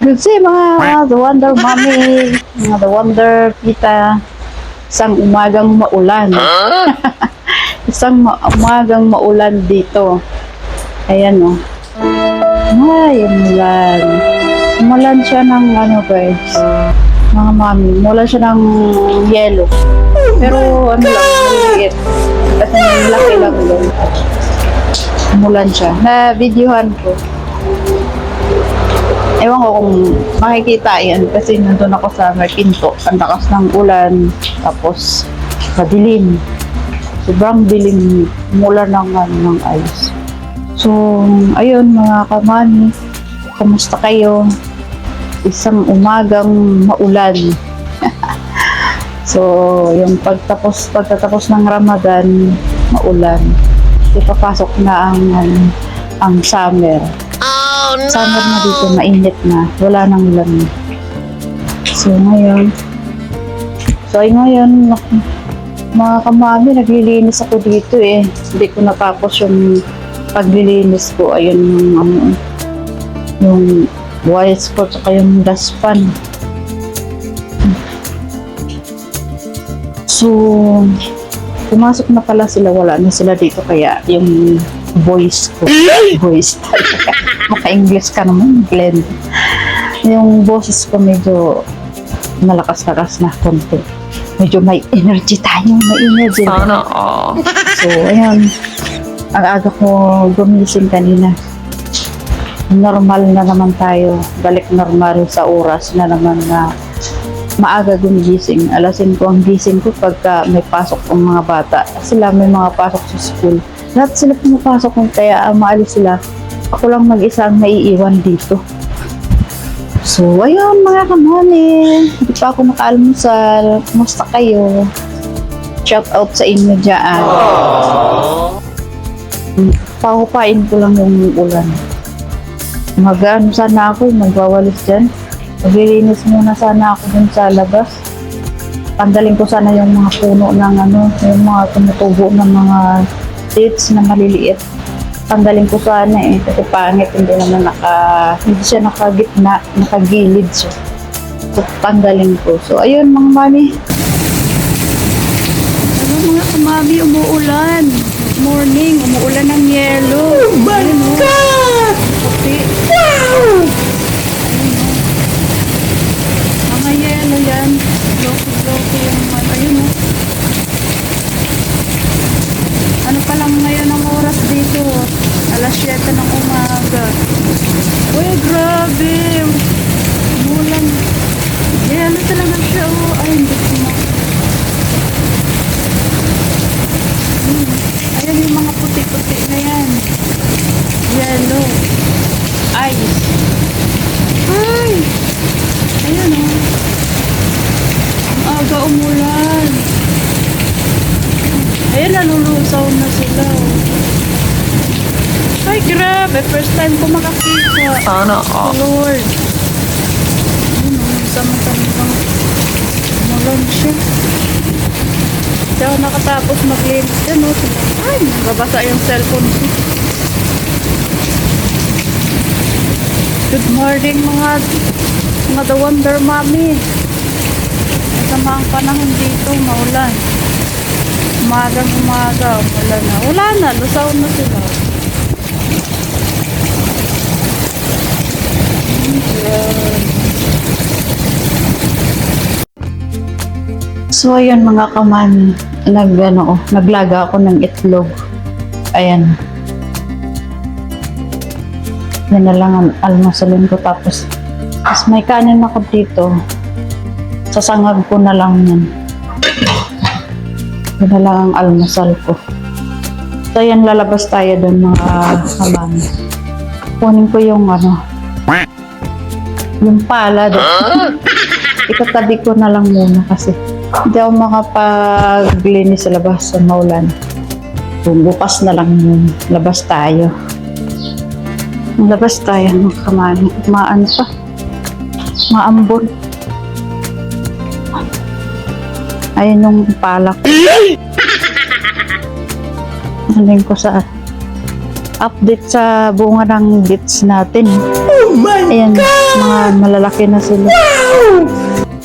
Kasi mga The Wonder Mommy, mga The Wonder Tita, isang umagang maulan. Umagang maulan dito. Ayan o. Ay, umulan. Umulan siya ng ano guys, mga mami. Umulan siya ng yellow. Pero ano lang, maliit. Kasi laki lang doon. Umulan siya. Na-videohan ko. Ewan ko kung makikita yan kasi nandun ako sa Merkinto. Ang lakas ng ulan. Tapos, madilim. Sobrang dilim. Mula ng ice. So, ayun mga kamani. Kumusta kayo? Isang umagang maulan. So, yung pagtatapos ng Ramadan, maulan. Ipapasok na ang summer. Oh, no! Summer na dito, mainit na. Wala nang ulan. So, ngayon, mga kamami, naglilinis ako dito eh. Hindi ko natapos yung paglilinis ko. Ayun yung wires ko, tsaka yung dustpan. So, pumasok na pala sila, wala na sila dito, kaya yung voice talaga. Maka-English ka naman, Glenn. Yung boses ko medyo malakas-lakas na konti. Medyo may energy tayo, may energy. Sana all. So, ayun. Ang aga ko gumising kanina. Normal na naman tayo. Balik normal sa oras na naman na maaga gumising. Alasin ko ang gising ko pagka may pasok ang mga bata. Sila may mga pasok sa school. Lahat sila pumapasok kaya maalis sila. Ako lang mag-isa ang naiiwan dito. So, ayun mga kamani. Hindi pa ako nakaalmusal. Kumusta kayo? Shout out sa inyo dyan. Pahupain ko lang yung ulan. Mag-ano sana ako, magwawalis dyan. Maglilinis muna sana ako dun sa labas. Tanggalin ko sana yung mga puno ng yung mga tumutubo ng mga dates na maliliit. Tanggalin ko sana eh, kasi pangit, hindi siya nakagitna, nakagilid siya. So, tanggalin ko. So, ayun mga mami. Ano mga kamami, umuulan. Good morning, umuulan ng yellow. Oh my God! Puti. Wow! Mga yellow yan. Blocky yung mga, ayun o. Ano pa lang ngayon ang oras dito? Alas 7 ng umaga. Uy, grabe! Umulan. Yellow talaga siya o. Ay, hindi ko na. Ayan yung mga puti-puti na yan. Yellow. Ice. Ay! Ayan o. Ang aga umulan. Ayan, nalulusaw na sila. Ay, grabe. First time ko makakita. Sana all. Lord. Ayun o, sama-sama. Umulan siya. Hindi ako nakatapos maglinis dyan o. Ay, nababasa yung cellphone ko. Good morning mga The Wonder Mommy. Masama ang panahon dito, maulan. Umaga, umulan na. Wala na, lusaw na sila. So, ayun mga kamami. Naglaga ako ng itlog. Ayan. Yan na lang ang almasalin ko. Tapos may kanin ako dito. Sasangag ko na lang yan. Yan na lang ang almasal ko. So, yan, lalabas tayo doon mga kamami. Kunin ko yung yung pala doon. Itatabi ko na lang muna kasi hindi ako makapaglinis sa labas sa maulan. Bukas na lang yun. Labas tayo. Labas tayo mga kamami. Maan pa. Maambon. Ayun yung palak. Naling ko sa update sa bunga ng dates natin. Oh my Ayan, God! mga Yan, malalaki na sila.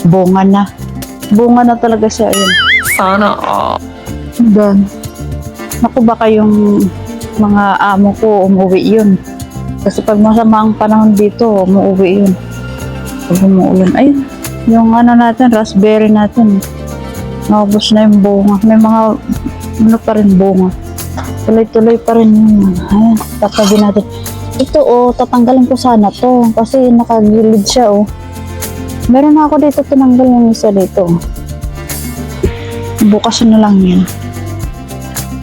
Bunga na. Bunga na talaga siya. Ayun. Sana all. Doon. Naku, baka yung mga amo ko umuwi yun. Kasi pag masama ang panahon dito, umuwi yun. Pag umuulan. Ayun, yung ano natin, raspberry natin. Naubos na yung bunga. May mga ano pa rin bunga. Tuloy-tuloy pa rin yun. Ayan, tatabi natin. Ito tatanggalin ko sana to. Kasi nakagilid siya Meron na ako dito, tinanggal yung isa dito. Bukas na lang yan.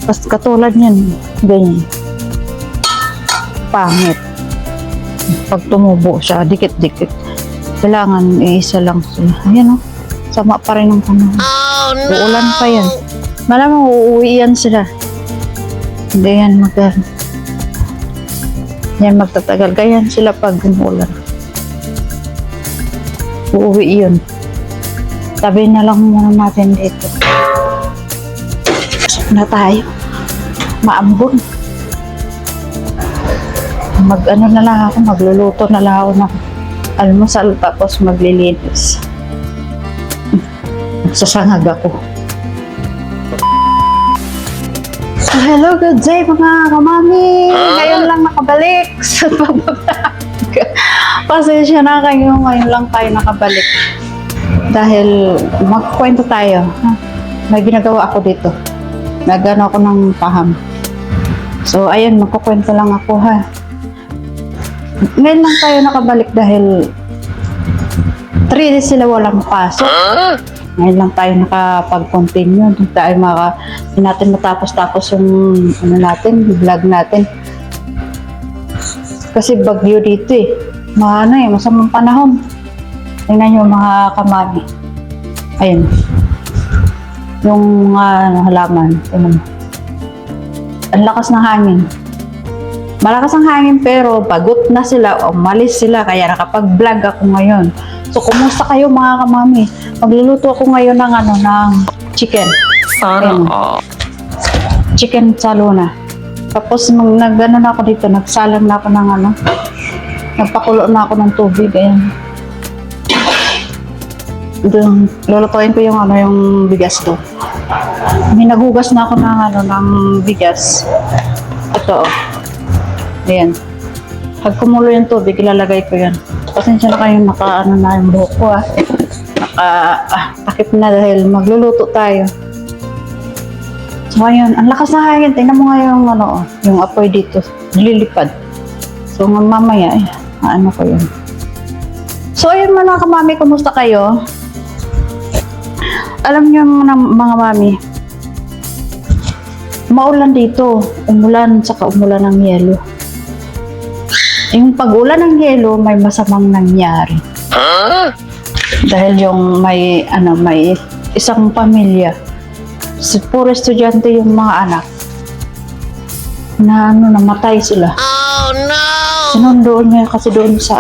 Tapos katulad yan, ganyan. Pangit. Pag tumubo siya, dikit-dikit. Kailangan iisa lang sila. Ayan sama pa rin ang panahon. Oh no! Uulan pa yan. Malamang uuwi yan sila. Hindi yan yan magtatagal. Ganyan sila pag umulan. Uuwi yun. Tabi na lang muna natin dito. Na tayo. Maambon. Mag-ano na lang ako, magluluto na lang ako ng almusal tapos maglilinis. Sasangag ako. So, hello, good day mga kamami. Ngayon lang nakabalik sa pagbablog. Pasensya na kayo, ngayon lang tayo nakabalik. Dahil magkwento tayo. May ginagawa ako dito. Nagano ako ng paham. So, ayun, magkukwento lang ako Ngayon lang tayo nakabalik dahil 3 days sila walang pasok. Ngayon lang tayo nakapag-continue. Hindi natin matapos-tapos yung vlog natin. Kasi bagyo dito masamang panahon. Tingnan nyo mga kamami. Ayun. Yung halaman. Tingnan mo. Ang lakas ng hangin. Malakas ang hangin pero pagod na sila, umalis sila, kaya nakapag-vlog ako ngayon. So, kumusta kayo mga kamami? Magluluto ako ngayon ng chicken. Sana all. Chicken sa luna. Tapos, nag-ano na ako dito, nagsalang na ako ng nagpakulo na ako ng tubig, ayan. Lulutuin ko yung bigas to. Nagugas na ako ng bigas. Ito, ayan. Pag kumulo yung tubig, ilalagay ko yan. Pasensya na kayo, na yung buhok ko takip na dahil magluluto tayo. So ngayon, ang lakas na hangin. Tingnan mo nga yung apoy dito. Lilipad. So mamaya, ko yun. So ayun mga kamami, kumusta kayo? Alam niyo mga mami, maulan dito. Umulan, saka umulan ng yelo. Yung pag-ulan ng yelo, may masamang nangyari. Dahil yung may isang pamilya, puro estudyante yung mga anak, na namatay sila. Oh no! Sinundoon niya kasi doon sa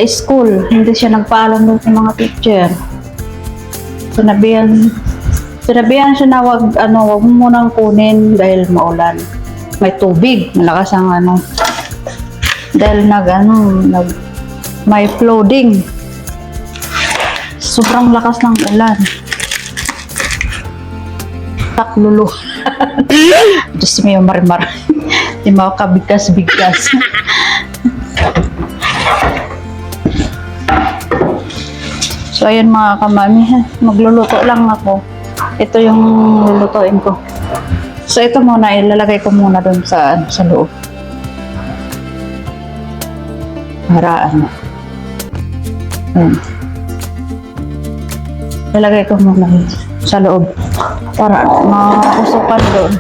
school. Hindi siya nagpaalam doon sa mga teacher. Sinabihan siya na wag mo munang kunin dahil maulan. May tubig, malakas ang dahil may flooding. Sobrang lakas ng ulan. Taklulu. Diyos mo yung marimar. Di mo kabigkas-bigkas. So, ayun mga kamami, magluluto lang ako. Ito yung lulutuin ko. So, ito muna, ilalagay ko muna dun sa loob. Para Ayan. Ilalagay ko muna sa loob. Para makusukan doon.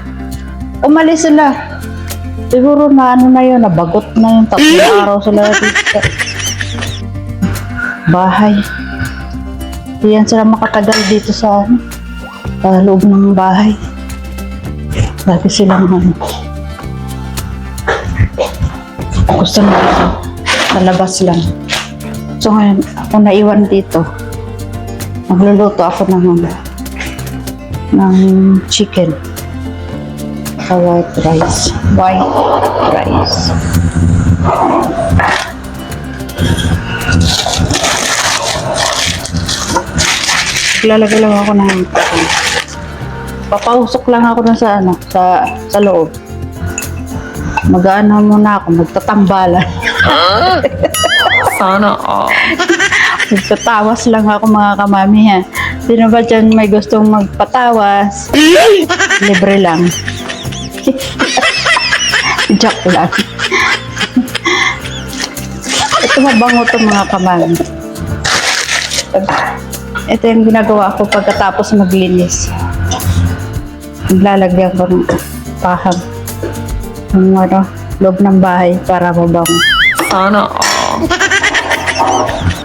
Umalis sila. Siguro na yun, nabagot na yung 3 araw sila dito. Bahay. Diyan sila makatagal dito sa loob ng bahay. Lagi silang gusto na ito. Sa labas lang. So ngayon, ako naiwan dito. Magluluto ako ng chicken. Sa white rice. Lalagay lang ako ng papausok lang ako dun sa sa loob. Mag-ano muna ako, magtatambalan. Sana all. Magtatawas lang ako mga kamami ha. Sino ba dyan may gustong magpatawas? Libre lang. Joke lang. Ito mabango to mga kamami. Ito yung ginagawa ko pagkatapos maglinis. Lalagyan ko ng pahag. Ng loob ng bahay para mabango. Sana all.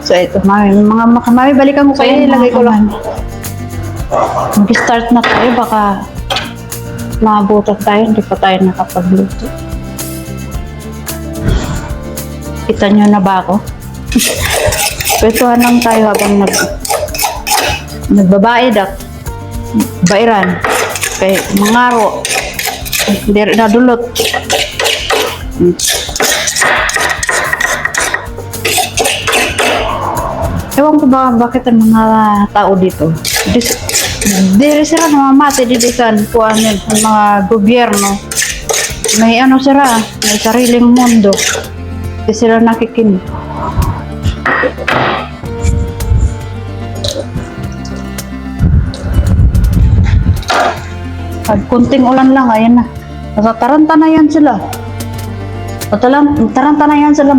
So ito, mga makamami, balikan ko kayo, ilagay ko lang. Mag-start na tayo, baka maabutan tayo, hindi pa tayo nakapagluto. Kita nyo na ba ako? Pwetuhan lang tayo habang nagbabaid at bairan. Kay mangaro. Hindi rin nadulot. Ewan ko ba bakit ang mga tao dito? Diri sila namamati dito sa kuanin ng mga gobyerno. May ano sila, may sariling mundo. Hindi sila nakikinig. Pag kunting ulan lang, ayan na. Natataranta na yan sila. Taranta na yan sila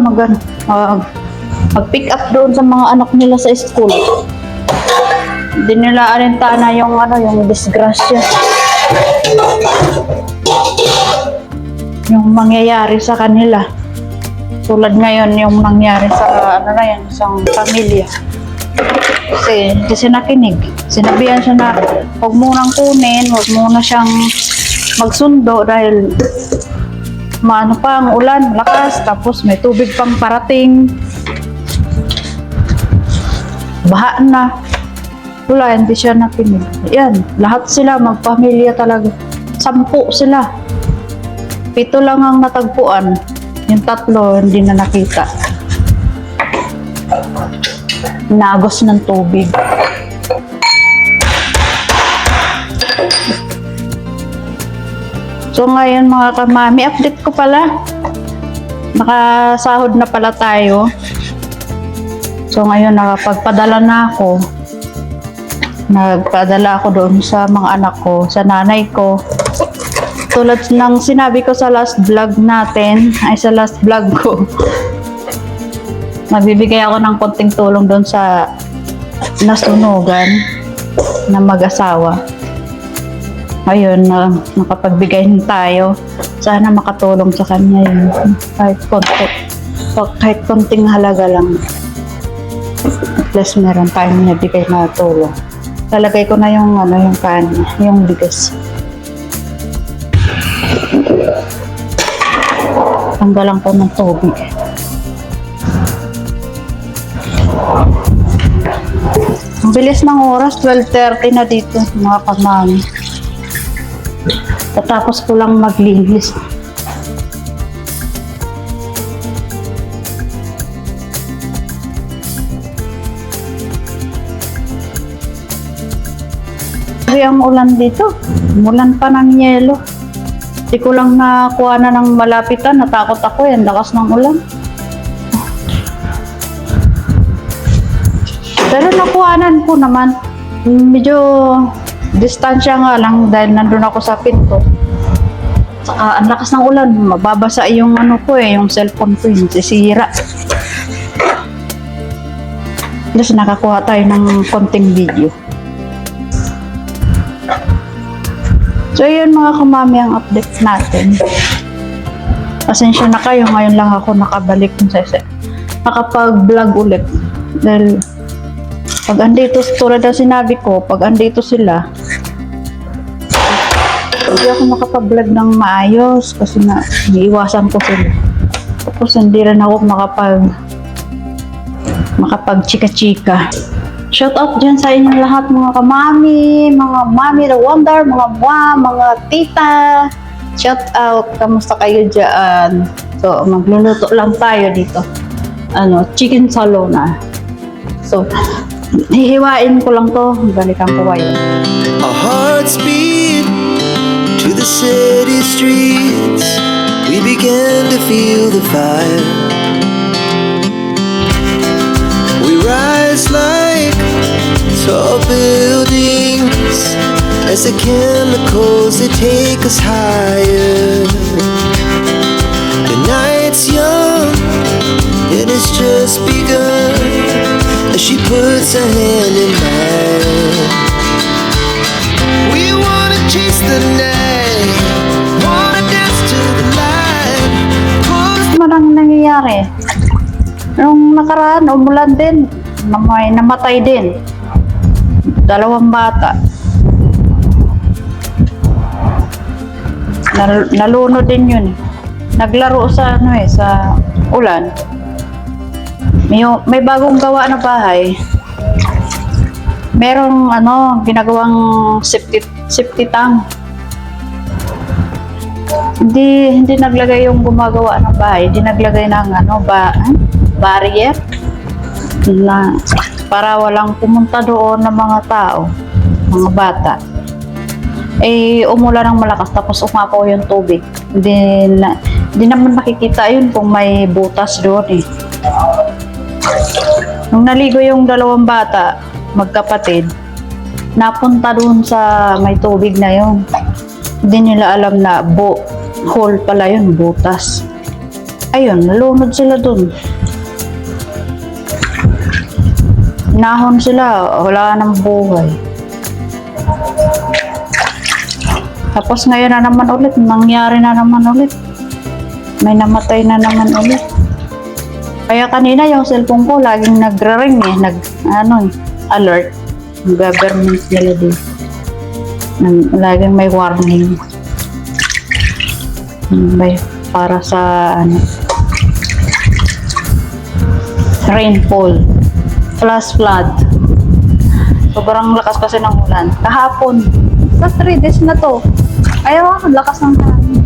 mag-pick up doon sa mga anak nila sa school. Hindi nila alintana yung yung disgrasya. Yung mangyayari sa kanila. Tulad ngayon yung nangyari sa isang pamilya. Kasi hindi siya nakinig. Sinabihan siya na huwag munang kunin, huwag muna siyang magsundo dahil maano pa ang ulan, lakas, tapos may tubig pang parating. Baha na. Wala, hindi siya nakinig. Yan, lahat sila magpamilya talaga. 10 sila. 7 lang ang natagpuan. Yung 3 hindi na nakita. Nagos ng tubig. So ngayon mga kamami, update ko pala. Nakasahod na pala tayo. So ngayon nakapagpadala na ako. Nagpadala ako doon sa mga anak ko, sa nanay ko. Tulad ng sinabi ko sa last vlog natin, ay sa last vlog ko. Magbibigay ako ng konting tulong doon sa nasunugan na mag-asawa. Ngayon, nakapagbigay tayo. Sana makatulong sa kanya yun. Kahit konting halaga lang. At least meron tayong nabigay na tulong. Lalagay ko na yung yung bigas. Tanggalan ko ng tubig. Ang bilis ng oras, 12:30 na dito mga kamami. Tapos ko lang maglinis. Ang ulan dito, umulan pa ng yelo. Hindi ko lang nakuha na ng malapitan, natakot ako yan, lakas ng ulan. Pero nakuhanan ko naman, medyo distansya nga lang dahil nandun ako sa pinto. Saka ang lakas ng ulan, mababasa yung yung cellphone ko, yung sisira. Tapos nakakuha tayo ng konting video. So yun mga kamami ang update natin. Pasensya na kayo, ngayon lang ako nakabalik nakapag-vlog ulit. Dahil pag andito, tulad na sinabi ko, pag andito sila, hindi ako makapag-vlog ng maayos kasi na iniiwasan ko sila. Tapos hindi rin ako makapag-chika-chika. Shout out dyan sa inyong lahat mga kamami, mga mami the wonder, mga mga tita. Shout out, kamusta kayo dyan? So, magluluto lang tayo dito. Chicken salona. So, Hihiwain ko lang to. Balikan ko kayo. Our hearts beat to the city streets. We began to feel the fire. We rise like tall buildings as the chemicals they take us higher. The night's young and it's just begun as she puts her hand in mine. We wanna chase the night, wanna dance to the light. Ano nang nangyayari? Nung nakaraan, umulan din. Namatay din. 2 bata. Nalunod din yun. Naglaro sa sa ulan. May bagong gawa na bahay. Merong ginagawang septic tank. Hindi naglagay yung gumagawa ng bahay, hindi naglagay ng barrier na para walang pumunta doon ng mga tao, mga bata. Umulan ng malakas tapos umapaw yung tubig. Hindi naman makikita yun kung may butas doon eh. Nung naligo yung 2 bata, magkapatid, napunta doon sa may tubig na yun. Hindi nila alam na hole pala yun, butas. Ayun, nalunod sila doon. Nahon sila, wala nang buhay. Tapos ngayon na naman ulit, nangyari na naman ulit. May namatay na naman ulit. Kaya kanina yung cellphone ko laging nagre-ring alert. Government nila din. Laging may warning. May para sa rainfall. Flash flood. Sobrang lakas kasi ng ulan. Kahapon. Sa 3 days na to. Ayaw ako, lakas ng hangin.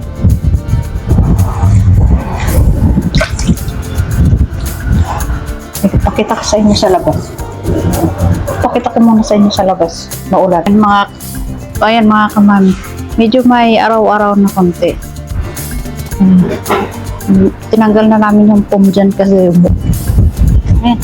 Pakita ko sa inyo sa labas. Pakita ko muna sa inyo sa labas. Maulan. Ayan mga kamami. Medyo may araw-araw na konti. Tinanggal na namin yung foam dyan kasi ayan.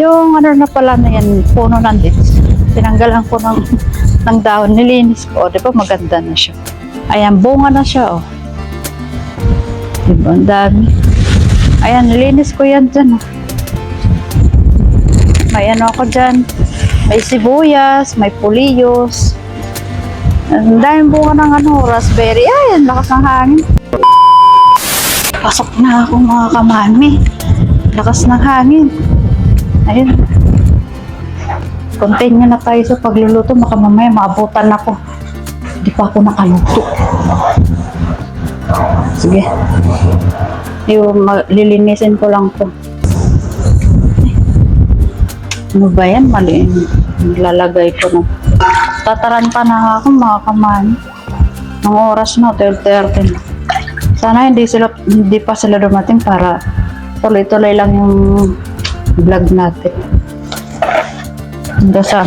Yung na pala na yan, puno ng dates. Tinanggalan ko ng dahon, nilinis ko. Di ba maganda na siya? Ayan, bunga na siya. Oh. Diba, ang dami. Ayan, nilinis ko yan dyan. Oh. May ako dyan. May sibuyas, may puliyos. Ang daming bunga ng raspberry. Ayan, lakas ng hangin. Pasok na ako mga kamami. Lakas ng hangin. Ayun. Continue na tayo sa pagluluto. Baka mamaya maabutan ako. Hindi pa ako nakaluto. Sige. Lilinisin ko lang to. Ano ba yan? Mali. Lalagay ko na. Tataranta na ako mga kamani. Ang oras na, 12:30. Sana hindi pa sila dumating para tuloy-tuloy lang yung vlog natin. Hanggang sa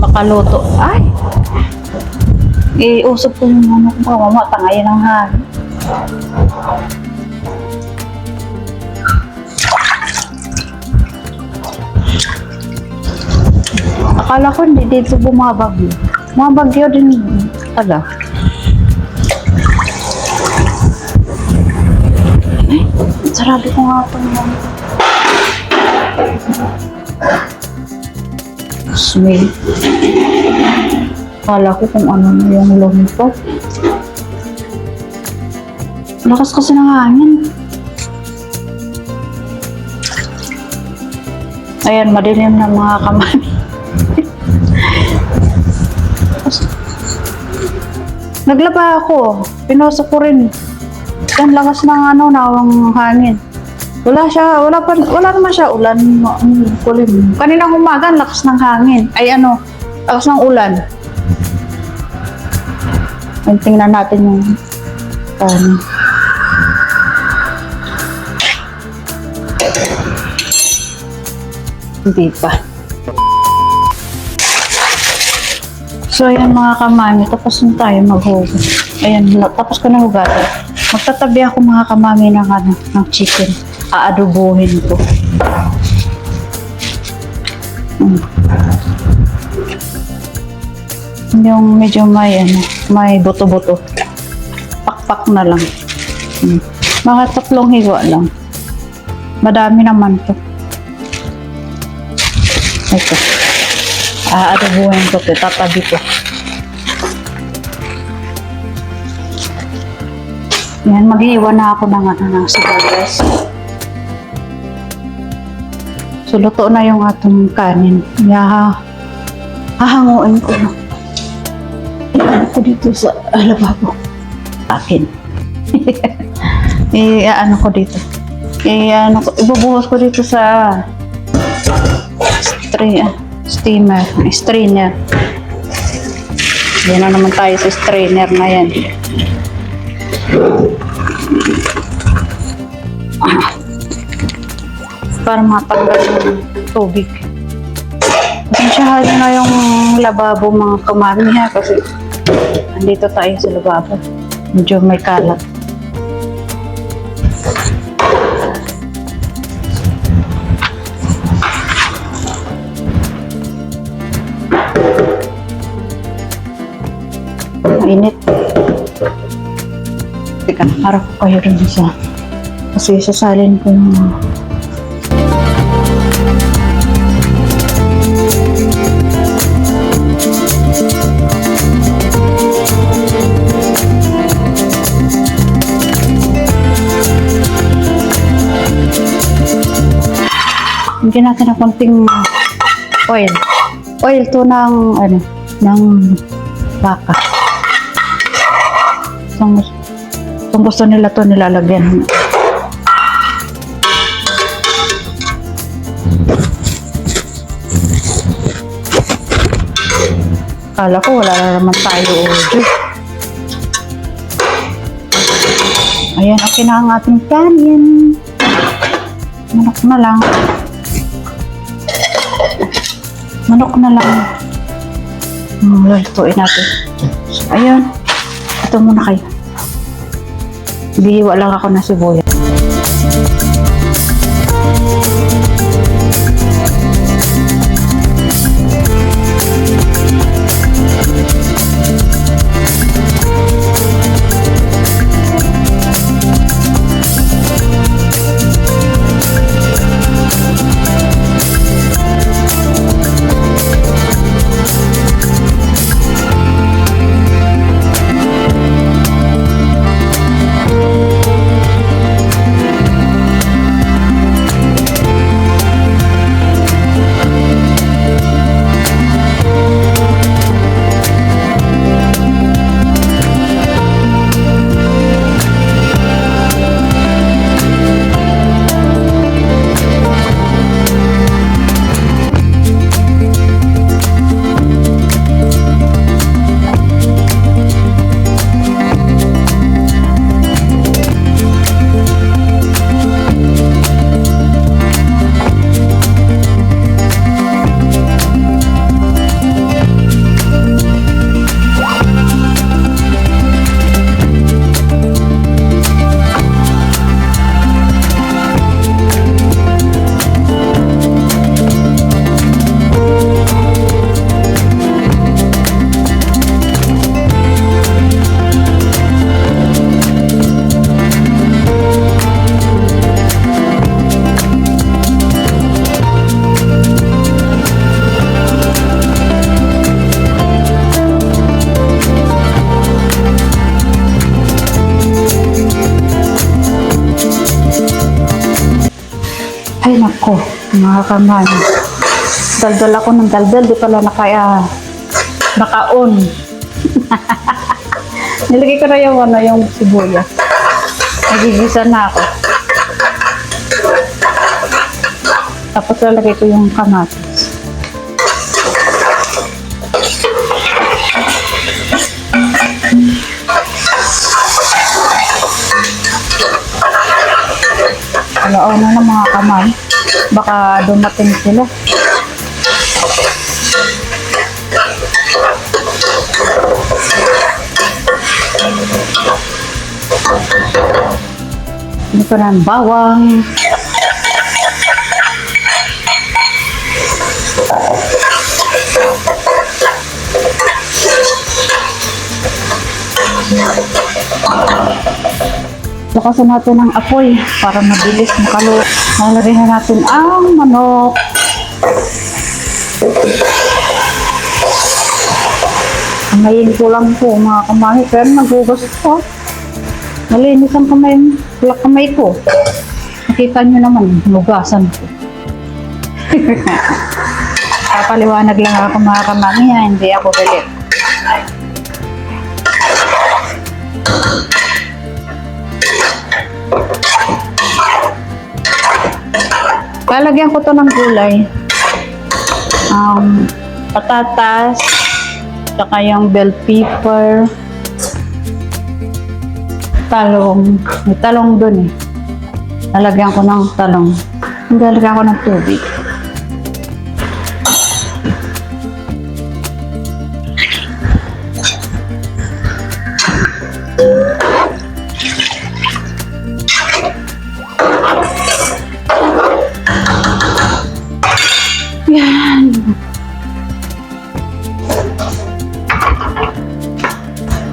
makaluto. Ay! Iusap ko yung mama, tangayin ng hangin. Akala ko hindi dito bumabagyo. Mabagyo din pala. Sarado ko nga ito naman. Smell. Akala ko kung ano na yung lumipad. Lakas kasi ng hangin. Ayan, madilim na mga kamay. Naglaba ako. Pinosok ko rin. Yan, lakas ng ng hangin. Wala naman siya ulan. Kulim. Kaninang umaga, lakas ng hangin. Lakas ng ulan. Tingnan natin yung Hindi pa. So, ayan mga kamami, tapos na tayo maghugas. Ayan, tapos ko na hugasan. Magtatabi ako mga kamami ng chicken. Aadobohin ko. Yung medyo may buto-buto. Pakpak na lang. Mga 3 hiwa lang. Madami naman to. Ito. Aadobohin ko ito. Tatabi ko. Yan, mag-iwan na ako ng sibuyas. So, luto na yung atong kanin. Hahanguin ko na. Iyan ko dito sa lababo. Akin. Ano ko dito. Ibubuhos ko dito sa strainer. Yan na naman tayo sa strainer na yan. Para matanggal yung tubig. Pasensyahan na yung lababo mga kamami ha, kasi andito tayo sa lababo. Medyo may kalat. Mainit. Teka, harap ko kayo rin isa. Kasi sasalin ko yung bigyan natin ng konting oil. Oil to ng baka. Kung gusto nila to nilalagyan. Kala ko wala na naman tayo audio. Ayan, okay na ang ating kanin. Manok na lang. Lalatuin natin. So, ayun. Ito muna kayo. Bihiwa lang ako na sibuyas. Ay nako, mga kamami. Daldal ako ng daldal, di pala naka-on. Nilagay ko na yung sibuyas. Nagigisa na ako. Tapos lalagay ko yung kamatis. Ano na mga kamay. Baka dumating sila. Hindi ko na ang bawang. Lakasan natin ang apoy para mabilis makalo. Lalagyan na natin ang manok. Kamayin ko lang po mga kamay, pero nagugas ko. Malinis ang kamay ko. Nakita nyo naman, lugasan ko. Papaliwanag lang ako mga kamay, hindi ako galit. Lalagyan ko to ng gulay. Patatas, saka yung bell pepper, talong. May talong dun eh. Lalagyan ko ng talong. Lalagyan ko ng tubig. Yan.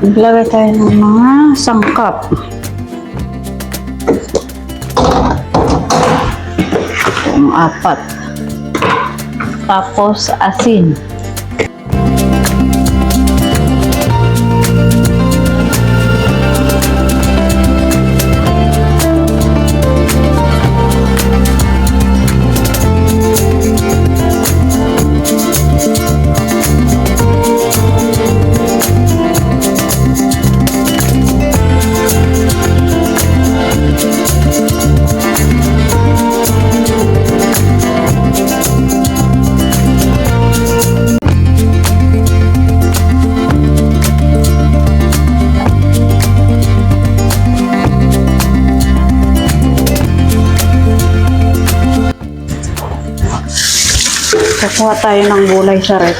Maglagay tayo ng mga sangkap. Yung 4. Tapos asin. Kukuha tayo ng gulay sa rep.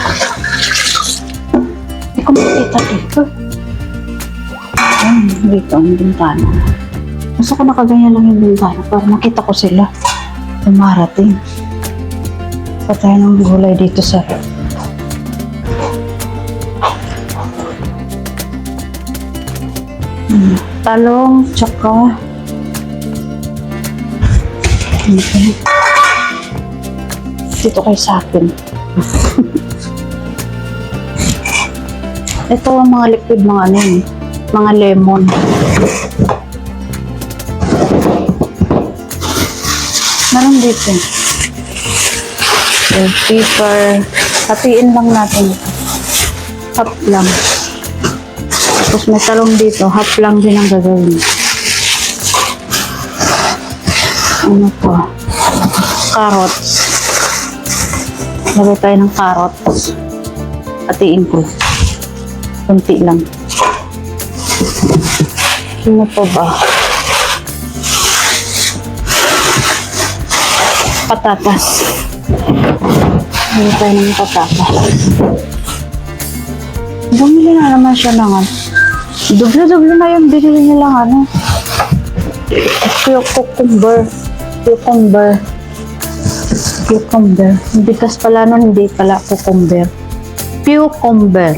Hindi ko makita dito. Dito ang bintana. Gusto ko nakaganyan lang yung bintana para makita ko sila. Dumarating. Kukuha tayo ng gulay dito sa rep. Talong, tsaka dito kayo sa akin. Ito ang mga liquid, mga ano yun, mga lemon. Meron dito. Bell pepper. Hatiin lang natin ito. Half lang. Tapos may talong dito. Half lang din ang gagawin. Ano po? Carrots. Lagay tayo ng carrots. Hatiin ko. Kunti lang. Ano pa ba? Patatas. Lagay tayo ng patatas. Bumili na naman siya ng ano. Dublo-dublo na yung binili nilang ano. Cucumber. Bigas pala nun, hindi pala cucumber. Cucumber.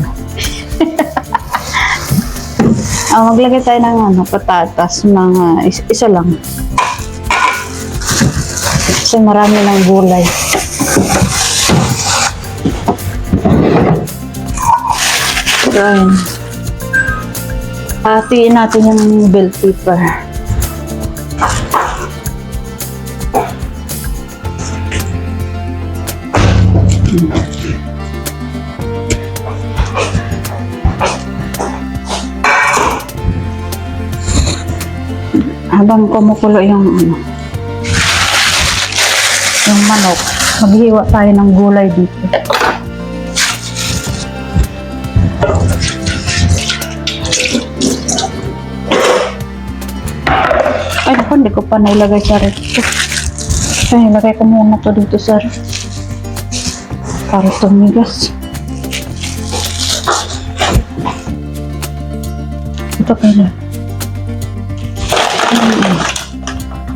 Maglagay tayo ng ano, patatas. Mga isa lang. Kasi marami ng gulay. Ayan. Hatiin natin yung bell pepper. Habang kumukulo yung ano, yung manok, maghiwa tayo ng gulay dito. Ay, naku, hindi ko pa nailagay sa ref. Ay, ilagay ko muna to dito sa ref. Para tumigas. Ito pala.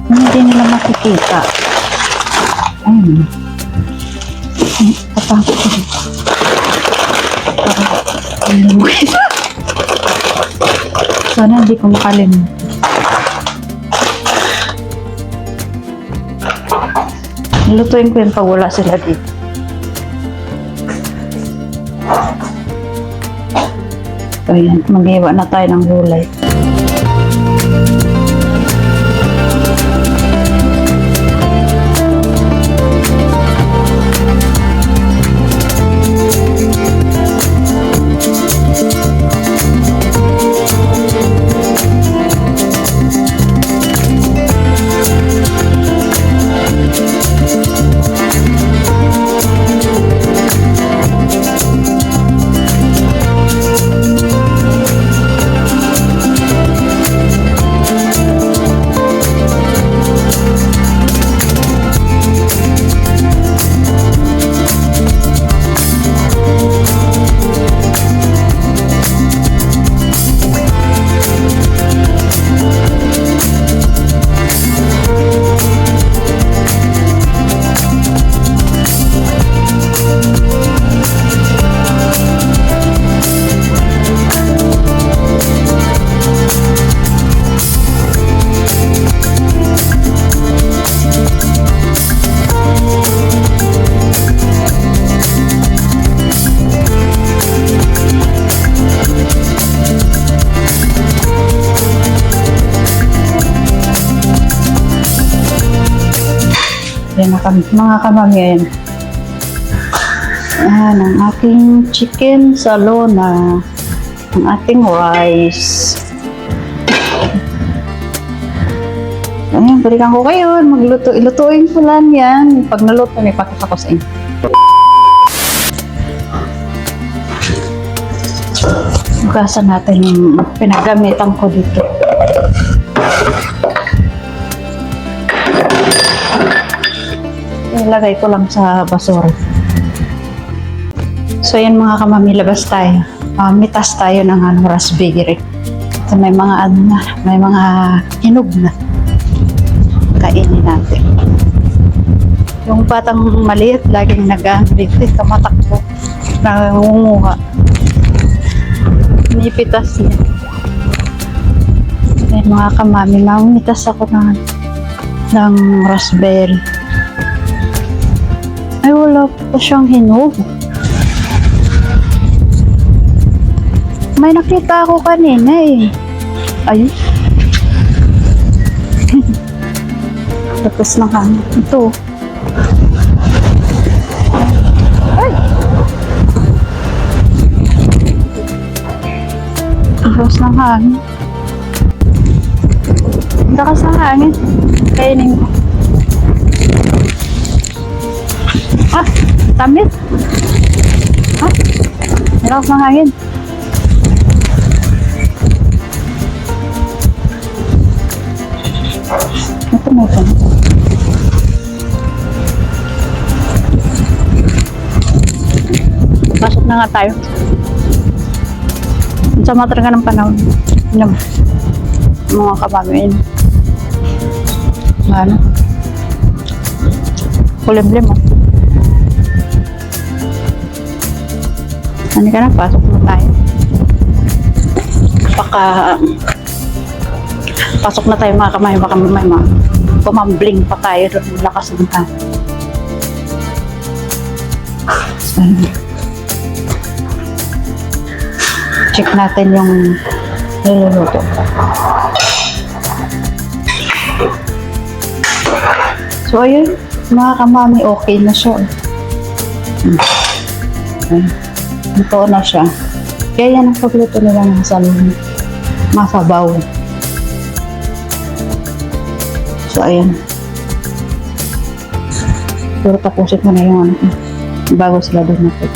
Hindi nila makikita. Ayun. Tapos ko dito. Sana hindi ko makalimutan. Lutuin ko yun pag wala sila dito. So yan, mag-iwa na tayo ng gulay. Yan na kami, mga kamami, ayan. Ayan, ang aking chicken sa lona. Ang ating rice. Ayan, balikan ko kayo. Magluto, ilutuin ko lang yan. Pag naluto, may pakita ko sa inyo. Hugasan natin yung pinagamitan ko dito. Ilagay ko lang sa basura. So yan mga kamami, labas tayo. Mitas tayo ng raspberry. So may mga may mga hinog na. Kainin natin. Yung batang maliit, laging nag-dito, kamatakbo. Nangunguha. Nipitas niya. Yan mga kamami, namitas ako ng raspberry. Ay, wala po siyang hinog. May nakita ako kanina eh. Ayun. Tapos na kami. Ito. Ay! Tapos na hangin. Lakas ng hangin. Kainin ko. Ah, tamis. Ah, lakas ng hangin. Ito mo ito. Pasok na nga tayo. Sama talaga ng panahon. Ano? Mga kapamilya. Ano? Kulimlim oh. Ano ka na? Pasok na tayo. Pasok na tayo mga kamay. Baka may mga pumambling pa tayo doon. Lakas ng tayo. Check natin yung niluluto. So ayun, mga kamami, okay na siya. Ito na siya. Kaya yan ang pagluto nila ng salon. Masabaw. So ayan. Pero tapusin ko na yung bago sila doon natin.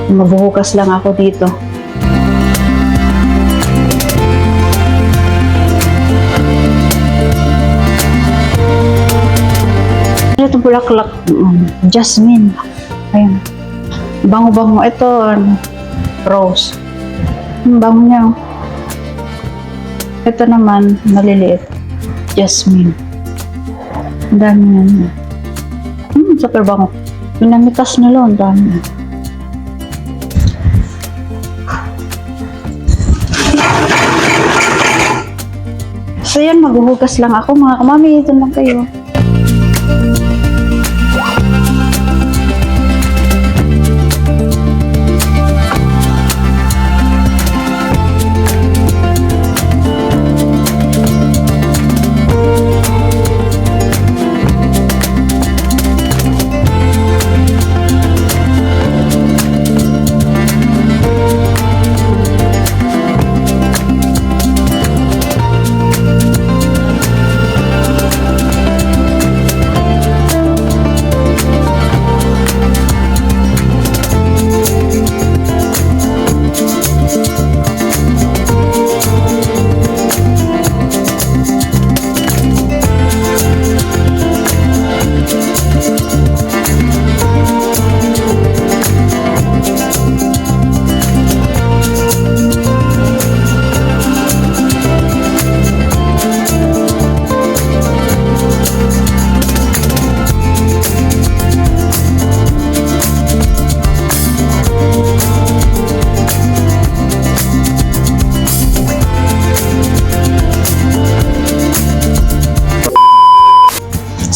Magbuhukas lang ako dito. Ito bulaklak, jasmine. Ayan. Bango-bango. Ito, rose. Bango niya. Ito naman, maliliit. Jasmine. Ang dami na niya. Super bango. Pinamitas nila, ang dami. So yan, maghuhugas lang ako mga kamami. Ito lang kayo.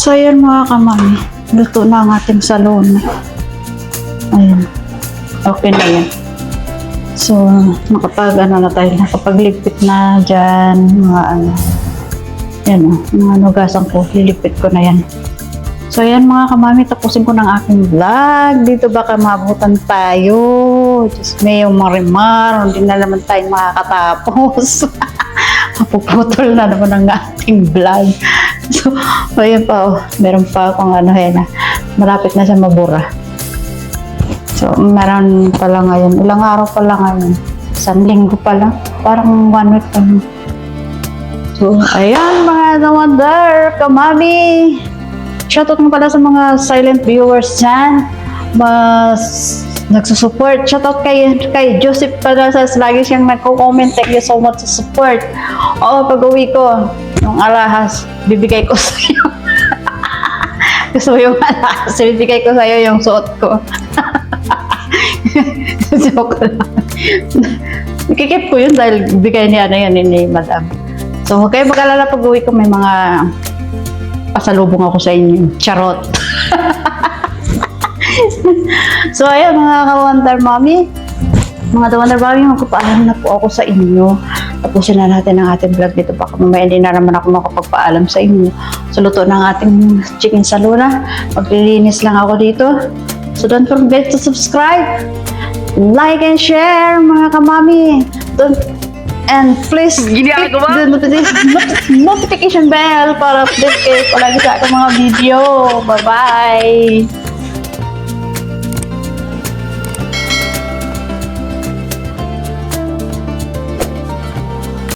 So, ayan mga kamami. Luto na ang ating salon. Ayan. Okay na yan. So, nakapagligpit na dyan. Mga ano. Yan o. Mga nugasan ko. Lilipit ko na yan. So, ayan mga kamami. Tapusin ko ng aking vlog. Dito baka mabutan tayo. Diyos may yung marimar. Hindi na naman tayo makakatapos. Mapuputol na naman ang ating vlog. So, ayun pa, oh. Meron pa akong ano, na malapit na siya mabura. So, meron pa lang ngayon. Ilang araw pa lang ngayon. 1 linggo pa lang. Parang 1 week pa lang. So, ayan mga wonder, kamami. Shoutout mo pala sa mga silent viewers dyan. Nagsusupport. Shoutout kay Joseph pala sa lagi siyang nagko-comment. Thank you so much sa support. Oo, pag-uwi ko, yung alahas, bibigay ko sa'yo. Gusto mo yung alahas, bibigay ko sa'yo yung suot ko. Joke lang. Ikikip ko yun dahil bigay niya na yan ni Madam. So, huwag kayo mag-alala pag-uwi ko, may mga pasalubong ako sa inyo. Charot. So, ayan mga ka-Wonder Mommy. Mga Wonder Mommy, magpapaalam na po ako sa inyo. Tapusin na natin ang ating vlog dito. Baka mamaya hindi na naman ako makapagpaalam sa inyo. So, luto na ang ating chicken saluna. Maglilinis lang ako dito. So, don't forget to subscribe, like, and share, mga ka-Mommy. And please click the notification bell para update kayo palagi sa aking mga video. Bye-bye!